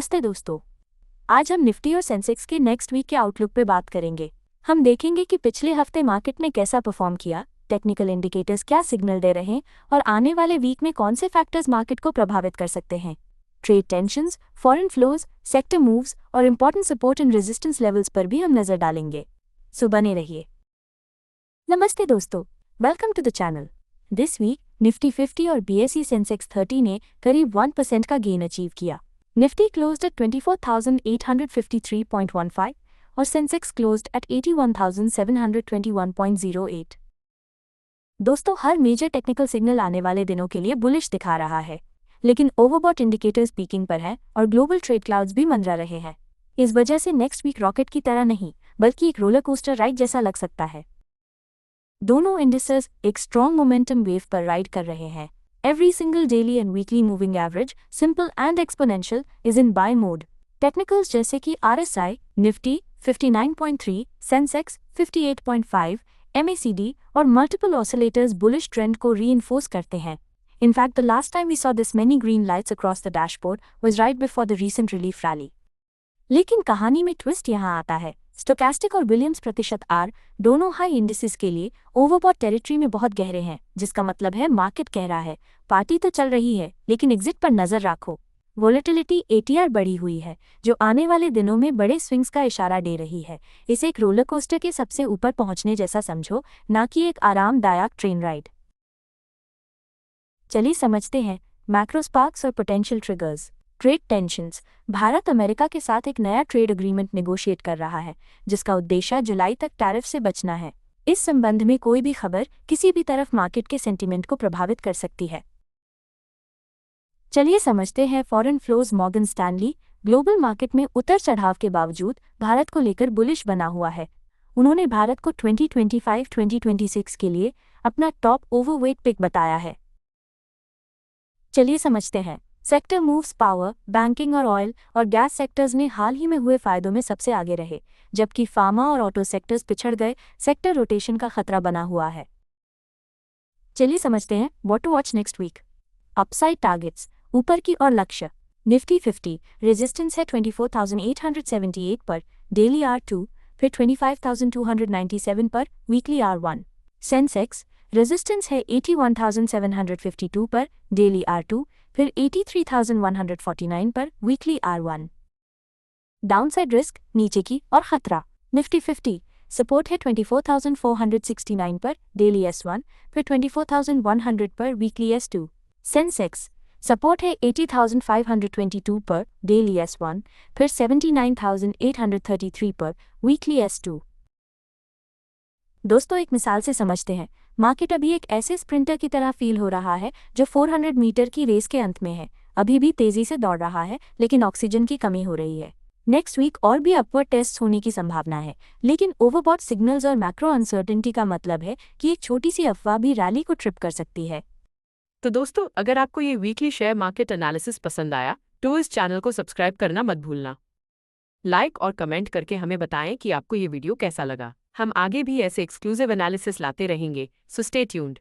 नमस्ते दोस्तों। आज हम निफ्टी और सेंसेक्स के नेक्स्ट वीक के आउटलुक पे बात करेंगे। हम देखेंगे कि पिछले हफ्ते मार्केट ने कैसा परफॉर्म किया, टेक्निकल इंडिकेटर्स क्या सिग्नल दे रहे हैं और आने वाले वीक में कौन से फैक्टर्स मार्केट को प्रभावित कर सकते हैं। Trade tensions, foreign flows, sector moves और important support and resistance levels पर भी हम नजर डालेंगे। सो बने रहिए। नमस्ते दोस्तों, welcome to the channel. This week Nifty 50 और BSE सेंसेक्स 30 ने करीब 1% का गेन अचीव किया। निफ्टी क्लोज्ड एट 24,853.15 और सेंसेक्स क्लोज्ड एट 81,721.08। दोस्तों, हर मेजर टेक्निकल सिग्नल आने वाले दिनों के लिए बुलिश दिखा रहा है, लेकिन ओवरबॉट इंडिकेटर्स पीकिंग पर है और ग्लोबल ट्रेड क्लाउड्स भी मंडरा रहे हैं। इस वजह से नेक्स्ट वीक रॉकेट की तरह नहीं बल्कि एक रोलर कोस्टर राइड जैसा लग सकता है। दोनों इंडिसेस एक स्ट्रॉन्ग मोमेंटम वेव पर राइड कर रहे हैं। Every single daily and weekly moving average, simple and exponential, is in buy mode. Technicals जैसे कि RSI, Nifty 59.3, Sensex 58.5, MACD और multiple oscillators bullish trend को reinforce करते हैं. In fact, the last time we saw this many green lights across the dashboard was right before the recent relief rally. लेकिन कहानी में twist यहाँ आता है। स्टोकास्टिक और विलियम्स प्रतिशत आर दोनों हाई इंडिसेस के लिए ओवरबॉट टेरिटरी में बहुत गहरे हैं, जिसका मतलब है मार्केट कह रहा है पार्टी तो चल रही है लेकिन एग्जिट पर नजर रखो। वोलेटिलिटी ATR बढ़ी हुई है जो आने वाले दिनों में बड़े स्विंग्स का इशारा दे रही है। इसे एक रोलर कोस्टर के सबसे ऊपर पहुंचने जैसा समझो, ना कि एक आरामदायक ट्रेन राइड। चलिए समझते हैं मैक्रो स्पार्क्स और potential triggers. Trade tensions. Bharat America के साथ एक नया ट्रेड एग्रीमेंट नेगोशिएट कर रहा है, जिसका उद्देश्य जुलाई तक टैरिफ से बचना है। इस संबंध में कोई भी खबर किसी भी तरफ मार्केट के सेंटीमेंट को प्रभावित कर सकती है। चलिए समझते हैं foreign flows. Morgan Stanley global market में उतर चढ़ाव के बावजूद भारत को लेकर बुलिश बना हुआ है। उन्होंने भारत को 2025-2026 के लिए अपना टॉप ओवरवेट पिक बताया है। चलिए समझते हैं सेक्टर मूव्स। पावर, बैंकिंग और ऑयल और गैस सेक्टर्स ने हाल ही में हुए फायदों में सबसे आगे रहे, जबकि फार्मा और ऑटो सेक्टर्स पिछड़ गए। सेक्टर रोटेशन का खतरा बना हुआ है। चलिए समझते हैं what to watch next week. Upside targets. ऊपर की ओर लक्ष्य। निफ्टी 50 रेजिस्टेंस है 24,878 पर, डेली R2, फिर 25,297 पर, वीकली R1। सेंसेक्स रेजिस्टेंस है 81,752 पर, डेली R2, फिर 83,149 पर, वीकली R1। डाउनसाइड रिस्क नीचे की और खतरा। निफ्टी 50 सपोर्ट है 24,469 पर, डेली S1, फिर 24,100 पर, वीकली S2। सेंसेक्स सपोर्ट है 80,522 पर, डेली S1, फिर 79,833 पर, वीकली S2। दोस्तों, एक मिसाल से समझते हैं। मार्केट अभी एक ऐसे स्प्रिंटर की तरह फील हो रहा है जो 400 मीटर की रेस के अंत में है। अभी भी तेजी से दौड़ रहा है, लेकिन ऑक्सीजन की कमी हो रही है। नेक्स्ट वीक और भी अपवर्ड टेस्ट होने की संभावना है, लेकिन ओवरबॉट सिग्नल्स और मैक्रो अनसर्टेनिटी का मतलब है कि एक छोटी सी अफवाह भी रैली को ट्रिप कर सकती है। तो दोस्तों, अगर आपको ये वीकली शेयर मार्केट एनालिसिस पसंद आया तो इस चैनल को सब्सक्राइब करना मत भूलना। लाइक और कमेंट करके हमें बताएं कि आपको ये वीडियो कैसा लगा। हम आगे भी ऐसे एक्सक्लूसिव एनालिसिस लाते रहेंगे, सो स्टे ट्यून्ड।